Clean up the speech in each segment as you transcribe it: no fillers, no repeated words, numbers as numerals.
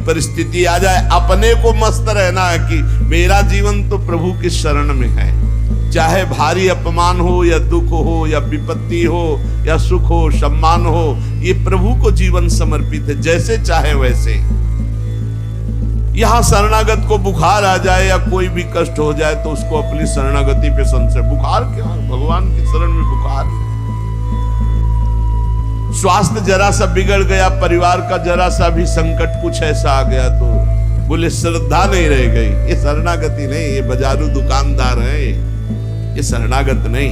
परिस्थिति आ जाए, अपने को मस्त रहना है कि मेरा जीवन तो प्रभु की शरण में है। चाहे भारी अपमान हो या दुख हो या विपत्ति हो या सुख हो सम्मान हो, ये प्रभु को जीवन समर्पित है, जैसे चाहे वैसे। यहां शरणागत को बुखार आ जाए या कोई भी कष्ट हो जाए तो उसको अपनी शरणागति पे संशय। बुखार क्या, भगवान की शरण में बुखार। स्वास्थ्य जरा सा बिगड़ गया, परिवार का जरा सा भी संकट कुछ ऐसा आ गया तो बोले श्रद्धा नहीं रह गई। ये शरणागति नहीं, ये बाजारू दुकानदार है, ये शरणागत नहीं।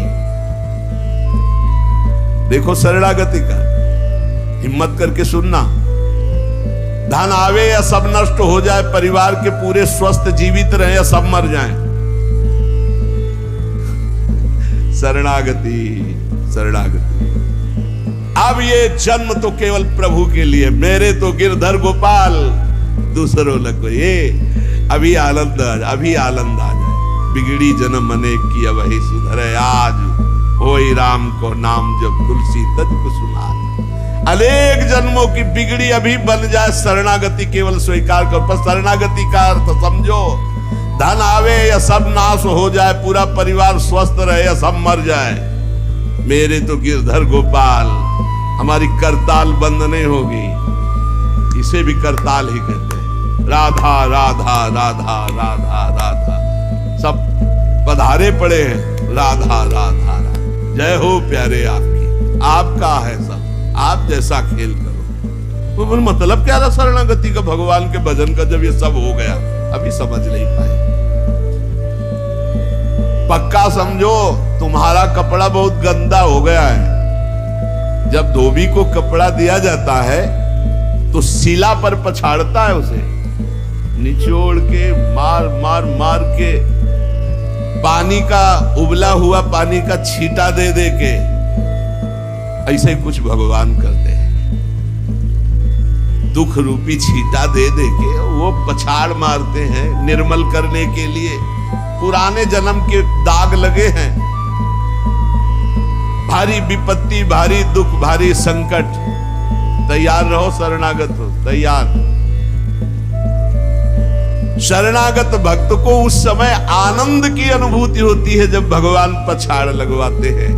देखो शरणागति का हिम्मत करके सुनना। धन आवे या सब नष्ट हो जाए, परिवार के पूरे स्वस्थ जीवित रहे या सब मर जाएं, शरणागति शरणागति। अब ये जन्म तो केवल प्रभु के लिए, मेरे तो गिरधर गोपाल, दूसरों लगो। ये अभी आनंद आ जाए। बिगड़ी जन्म अनेक की वही सुधरे आज, होई राम को नाम जब तुलसी तज को सुना। अनेक जन्मों की बिगड़ी अभी बन जाए, शरणागति केवल स्वीकार कर। पर शरणागति का अर्थ समझो, धन आवे या सब नाश हो जाए, पूरा परिवार स्वस्थ रहे या सब मर जाए, मेरे तो गिरधर गोपाल, हमारी करताल बंद नहीं होगी। इसे भी करताल ही कहते हैं। राधा राधा राधा राधा राधा, सब पधारे पड़े हैं। राधा राधा राधा, जय हो प्यारे आपकी, आपका है सब, आप जैसा खेल करो। तो मतलब क्या था शरणागति का, भगवान के भजन का, जब ये सब हो गया अभी समझ नहीं पाए। पक्का समझो, तुम्हारा कपड़ा बहुत गंदा हो गया है। जब धोबी को कपड़ा दिया जाता है तो शिला पर पछाड़ता है, उसे निचोड़ के मार मार मार के, पानी का उबला हुआ पानी का छींटा दे दे के, ऐसे कुछ भगवान करते हैं। दुख रूपी छींटा दे दे के वो पछाड़ मारते हैं निर्मल करने के लिए। पुराने जन्म के दाग लगे हैं, भारी विपत्ति, भारी दुख, भारी संकट। तैयार रहो, शरणागत हो, तैयार। शरणागत भक्त को उस समय आनंद की अनुभूति होती है जब भगवान पछाड़ लगवाते हैं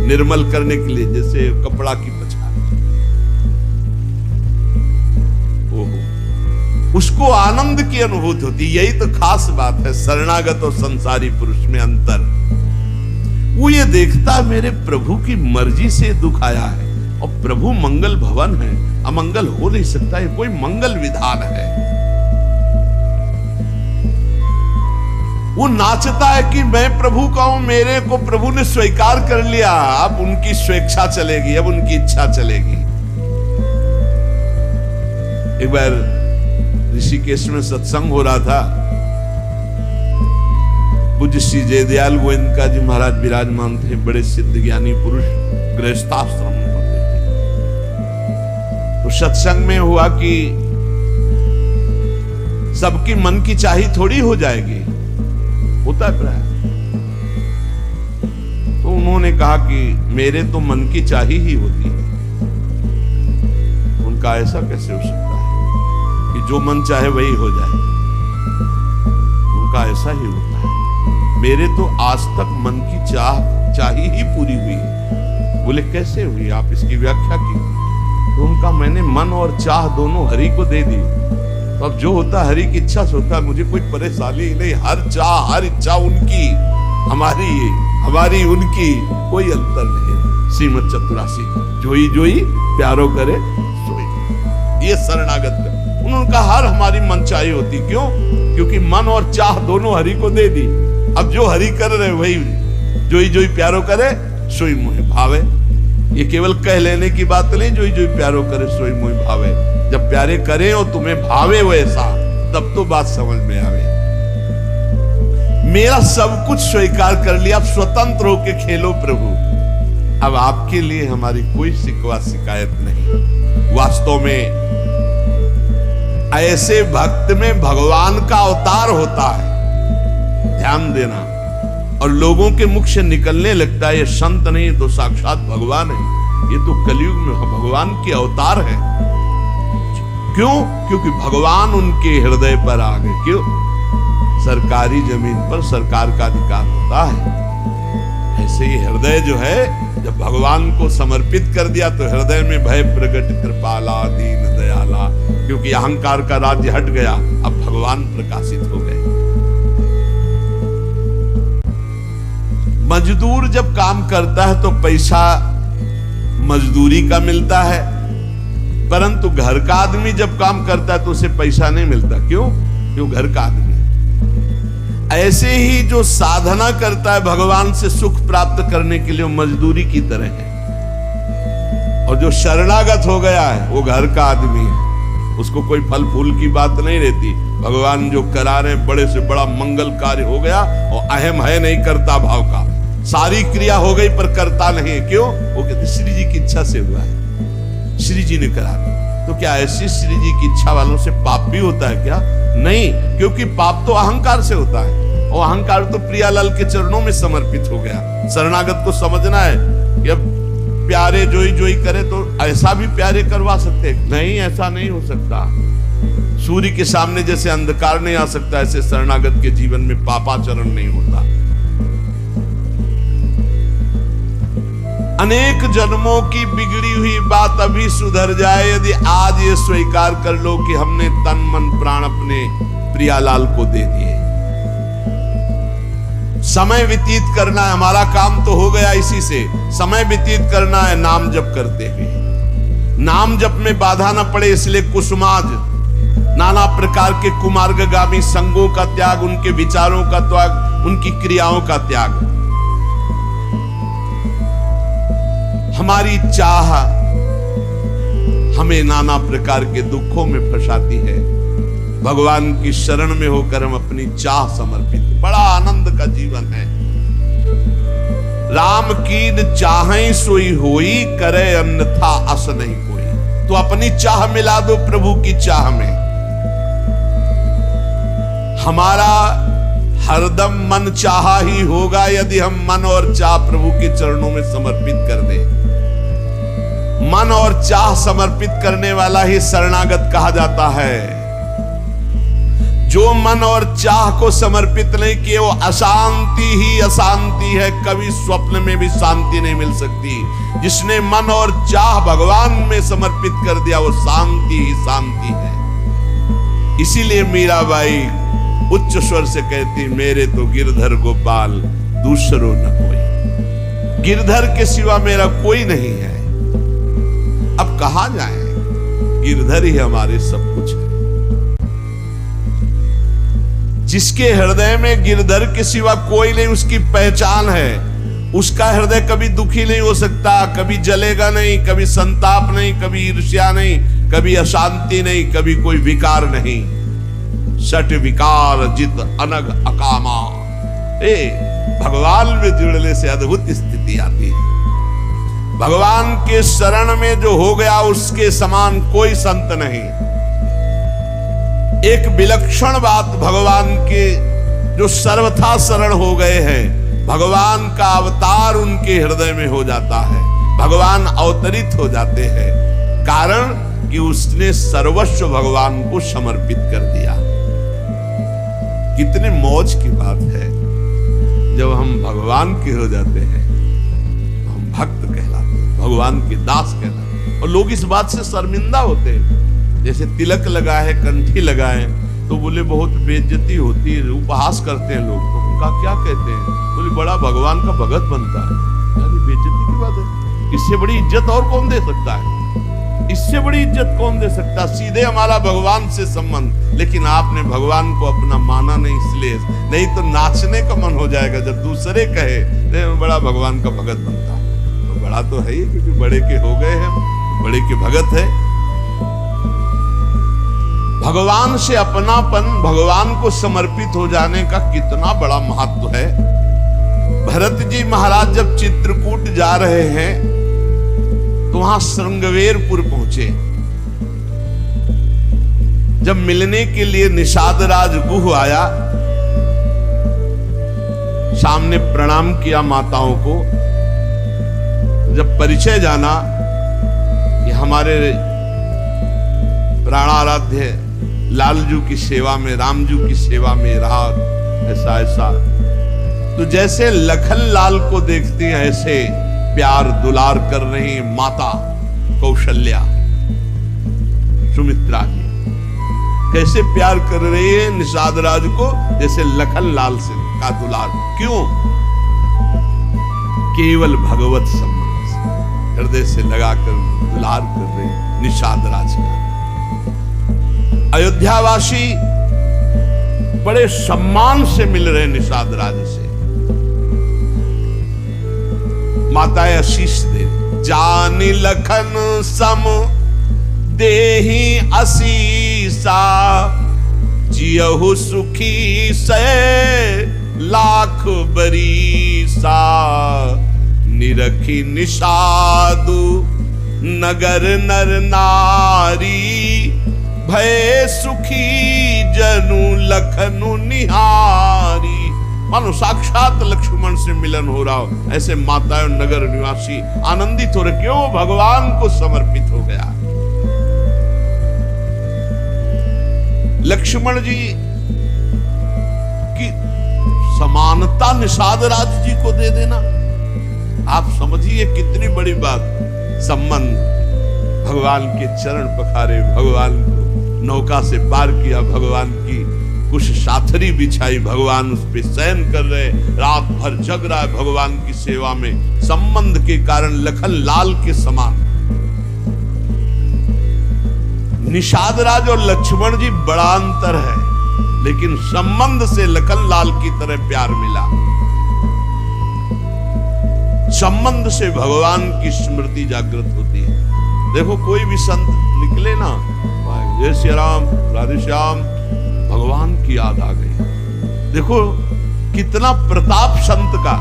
निर्मल करने के लिए, जैसे कपड़ा की पछाड़। उसको आनंद की अनुभूति होती। यही तो खास बात है शरणागत और संसारी पुरुष में अंतर। वो ये देखता मेरे प्रभु की मर्जी से दुख आया है, और प्रभु मंगल भवन है, अमंगल हो नहीं सकता, ये कोई मंगल विधान है। वो नाचता है कि मैं प्रभु का हूं, मेरे को प्रभु ने स्वीकार कर लिया, अब उनकी स्वेच्छा चलेगी, अब उनकी इच्छा चलेगी। एक बार ऋषिकेश में सत्संग हो रहा था, पूज्य श्री जयदयाल गोविंदका जी महाराज विराजमान थे, बड़े सिद्ध ज्ञानी पुरुष, गृहस्थाश्रम में होते थे। तो सत्संग में हुआ कि सबकी मन की चाही थोड़ी हो जाएगी, होता है प्राय। तो उन्होंने कहा कि मेरे तो मन की चाही ही होती है। उनका ऐसा कैसे हो सकता है कि जो मन चाहे वही हो जाए? उनका ऐसा ही होता है। मेरे तो आज तक मन की चाही ही पूरी हुई है। बोले कैसे हुई, आप इसकी व्याख्या की? तो उनका मैंने मन और चाह दोनों हरि को दे दी, तो अब जो होता है हरि की इच्छा से होता है, मुझे कोई परेशानी नहीं। हर चाह हर इच्छा उनकी, हमारी उनकी कोई अंतर नहीं। श्रीमद् चतुरासी जोई जोई प्यारो करे सोई, ये शरणागत कर। उन्होंने कहा हर हमारी मनचाही होती, क्यों? क्योंकि मन और चाह दोनों हरि को दे दी। अब जो हरि कर रहे वही जोई जोई प्यारो करे सोई मोहि भावे। ये केवल कह लेने की बात नहीं, जोई जोई प्यारो करे सोई मोहि भावे। जब प्यारे करे और तुम्हें भावे वैसा, तब तो बात समझ में आवे। मेरा सब कुछ स्वीकार कर लिया, अब स्वतंत्र होके खेलो प्रभु। अब आपके लिए हमारी कोई शिकवा शिकायत नहीं। वास्तव में ऐसे भक्त में भगवान का अवतार होता है, ध्यान देना। और लोगों के मुख से निकलने लगता है ये संत नहीं तो साक्षात भगवान है, ये तो कलयुग में भगवान के अवतार है। क्यों? क्योंकि भगवान उनके हृदय पर आ गए। क्यों? सरकारी जमीन पर सरकार का अधिकार होता है। ऐसे ही हृदय जो है, जब भगवान को समर्पित कर दिया तो हृदय में भय प्रकट कृपाला दीन दयाला, क्योंकि अहंकार का राज्य हट गया, अब भगवान प्रकाशित हो गए। मजदूर जब काम करता है तो पैसा मजदूरी का मिलता है, परंतु घर का आदमी जब काम करता है तो उसे पैसा नहीं मिलता। क्यों? क्यों? घर का आदमी। ऐसे ही जो साधना करता है भगवान से सुख प्राप्त करने के लिए, वो मजदूरी की तरह है। और जो शरणागत हो गया है वो घर का आदमी है, उसको कोई फल फूल की बात नहीं रहती। भगवान जो करा रहे बड़े से बड़ा मंगल कार्य हो गया और अहम है नहीं करता भाव का, सारी क्रिया हो गई पर करता नहीं। क्यों? वो कहते श्री जी की इच्छा से हुआ है, श्री जी ने करा दिया। तो क्या ऐसी श्री जी की इच्छा वालों से पाप भी होता है क्या? नहीं, क्योंकि पाप तो अहंकार से होता है, और अहंकार तो प्रियालाल के चरणों में समर्पित हो गया। शरणागत को समझना है कि अब प्यारे जोई जोई करे तो ऐसा भी प्यारे करवा सकते? नहीं, ऐसा नहीं हो सकता। सूर्य के सामने जैसे अंधकार नहीं आ सकता, ऐसे शरणागत के जीवन में पापाचरण नहीं होता। अनेक जन्मों की बिगड़ी हुई बात अभी सुधर जाए यदि आज ये स्वीकार कर लो कि हमने तन मन प्राण अपने प्रियालाल को दे दिए। समय व्यतीत करना है, हमारा काम तो हो गया इसी से। समय व्यतीत करना है नाम जप करते हुए। नाम जप में बाधा न पड़े इसलिए कुसुमाज, नाना प्रकार के कुमार्गगामी संगों का त्याग, उनके विचारों का त्याग, उनकी क्रियाओं का त्याग। हमारी चाह हमें नाना प्रकार के दुखों में फंसाती है। भगवान की शरण में होकर हम अपनी चाह समर्पित, बड़ा आनंद का जीवन है। राम कीन चाहें सोई होई, करे अन्यथा अस नहीं कोई। तो अपनी चाह मिला दो प्रभु की चाह में। हमारा हरदम मन चाहा ही होगा यदि हम मन और चाह प्रभु के चरणों में समर्पित कर दें। मन और चाह समर्पित करने वाला ही शरणागत कहा जाता है। जो मन और चाह को समर्पित नहीं किए वो अशांति ही अशांति है, कभी स्वप्न में भी शांति नहीं मिल सकती। जिसने मन और चाह भगवान में समर्पित कर दिया वो शांति ही शांति है। इसीलिए मीराबाई उच्च स्वर से कहती, मेरे तो गिरधर गोपाल दूसरो न कोई। गिरधर के सिवा मेरा कोई नहीं है। अब कहां जाएं? गिरधर ही हमारे सब कुछ है। जिसके हृदय में गिरधर के सिवा कोई नहीं, उसकी पहचान है। उसका हृदय कभी दुखी नहीं हो सकता, कभी जलेगा नहीं, कभी संताप नहीं, कभी ईर्ष्या नहीं, कभी अशांति नहीं, कभी कोई विकार नहीं। सट विकार जित अनग अकामा। भगवान में जुड़ने से अद्भुत स्थिति आती है। भगवान के शरण में जो हो गया उसके समान कोई संत नहीं। एक विलक्षण बात, भगवान के जो सर्वथा शरण हो गए हैं, भगवान का अवतार उनके हृदय में हो जाता है। भगवान अवतरित हो जाते हैं, कारण कि उसने सर्वस्व भगवान को समर्पित कर दिया। कितने मौज की बात है, जब हम भगवान के हो जाते हैं हम भक्त कहलाते हैं, भगवान के दास कहलाते हैं। और लोग इस बात से शर्मिंदा होते हैं। जैसे तिलक लगाए, कंठी लगाए तो बोले बहुत बेइज्जती होती है, उपहास करते हैं लोग। तो उनका क्या कहते हैं? बोले बड़ा भगवान का भगत बनता है। यानी बेइज्जती की बात है। इससे बड़ी इज्जत और कौन दे सकता है? इससे बड़ी इज्जत कौन दे सकता? सीधे हमारा भगवान से संबंध। लेकिन आपने भगवान को अपना माना नहीं, इसलिए नहीं तो नाचने का मन हो जाएगा जब दूसरे कहे बड़ा भगवान का भगत बनता है। तो बड़ा तो है ही, क्योंकि बड़े के हो गए हैं, बड़े के भगत है। भगवान से अपनापन, भगवान को समर्पित हो जाने का कितना बड़ा महत्व है। भरत जी महाराज जब चित्रकूट जा रहे हैं तो वहां श्रृंगवेरपुर पहुंचे। जब मिलने के लिए निषाद राज गुह आया, सामने प्रणाम किया माताओं को। जब परिचय जाना कि हमारे प्राणाराध्य लालजू की सेवा में, रामजू की सेवा में रहा, ऐसा ऐसा। तो जैसे लखन लाल को देखती हैं ऐसे प्यार दुलार कर रही माता कौशल्या, सुमित्रा जी कैसे प्यार कर रही है निषाद राज को, जैसे लखन लाल से का दुलार। क्यों? केवल भगवत संबंध से हृदय से लगाकर दुलार कर रहे निषाद राज का। अयोध्यावासी बड़े सम्मान से मिल रहे निषाद राज से। माताएं आशीष दे, जानी लखन सम देहि असीसा, जियहु सुखी से लाख बरीसा, निरखी निषादु नगर नर नारी, भय सुखी जनु लखनु निहारी। मानो साक्षात लक्ष्मण से मिलन हो रहा हो, ऐसे माताएं नगर निवासी आनंदित हो रहे, क्यों? भगवान को समर्पित हो गया। लक्ष्मण जी की समानता निषाद राज जी को दे देना, आप समझिए कितनी बड़ी बात। संबंध, भगवान के चरण पखारे, भगवान को नौका से पार किया, भगवान की कुछ साथरी बिछाई, भगवान उस पे शयन कर रहे, रात भर जग रहा है भगवान की सेवा में। संबंध के कारण लखन लाल के समान। निषाद राज और लक्ष्मण जी बड़ा अंतर है, लेकिन संबंध से लखन लाल की तरह प्यार मिला। संबंध से भगवान की स्मृति जागृत होती है। देखो कोई भी संत निकले ना, जय श्री राम, राधे श्याम, भगवान की याद आ गई। देखो कितना प्रताप संत का,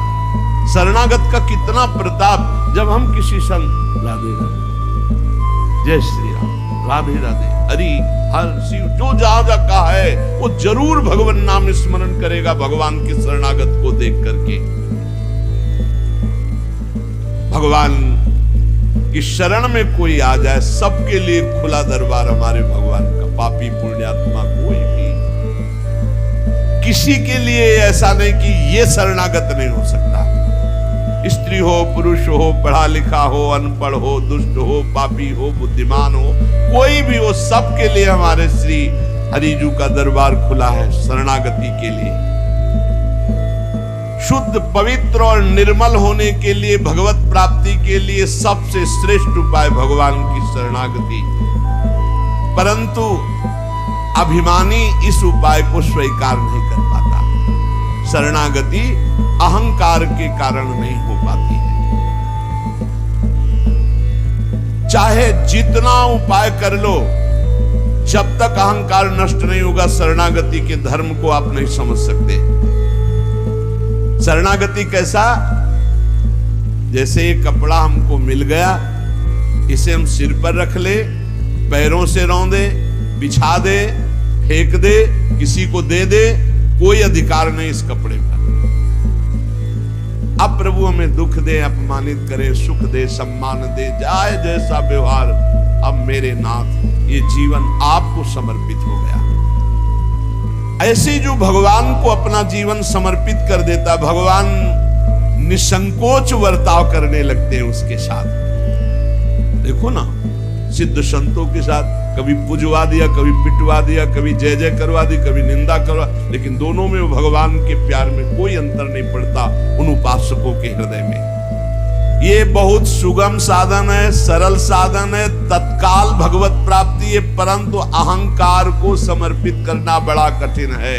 शरणागत का कितना प्रताप। जब हम किसी संत राधे राधे, जय श्री राम, राधे राधे, हरि हर शिव, जो जहां जा कहा है वो जरूर भगवान नाम स्मरण करेगा भगवान के शरणागत को देख करके। भगवान कि शरण में कोई आ जाए, सबके लिए खुला दरबार हमारे भगवान का। पापी पुण्यात्मा कोई भी, किसी के लिए ऐसा नहीं कि ये शरणागत नहीं हो सकता। स्त्री हो, पुरुष हो, पढ़ा लिखा हो, अनपढ़ हो, दुष्ट हो, पापी हो, बुद्धिमान हो, कोई भी हो, सबके लिए हमारे श्री हरिजू का दरबार खुला है शरणागति के लिए। शुद्ध, पवित्र और निर्मल होने के लिए, भगवत प्राप्ति के लिए सबसे श्रेष्ठ उपाय भगवान की शरणागति। परंतु अभिमानी इस उपाय को स्वीकार नहीं कर पाता। शरणागति अहंकार के कारण नहीं हो पाती है। चाहे जितना उपाय कर लो, जब तक अहंकार नष्ट नहीं होगा, शरणागति के धर्म को आप नहीं समझ सकते। शरणागति कैसा? जैसे ये कपड़ा हमको मिल गया, इसे हम सिर पर रख ले, पैरों से रौंदे, बिछा दे, फेंक दे, किसी को दे दे, कोई अधिकार नहीं इस कपड़े पर। अब प्रभु हमें दुख दे, अपमानित करे, सुख दे, सम्मान दे, जाए जैसा व्यवहार, अब मेरे नाथ ये जीवन आपको समर्पित हो गया। ऐसे जो भगवान को अपना जीवन समर्पित कर देता, भगवान निसंकोच वर्ताव करने लगते हैं उसके साथ। देखो ना, सिद्ध संतों के साथ कभी पुजवा दिया, कभी पिटवा दिया, कभी जय जय करवा दी, कभी निंदा करवा, लेकिन दोनों में भगवान के प्यार में कोई अंतर नहीं पड़ता उन उपासकों के हृदय में। ये बहुत सुगम साधन है, सरल साधन है, तत्काल भगवत प्राप्ति है, परंतु अहंकार को समर्पित करना बड़ा कठिन है।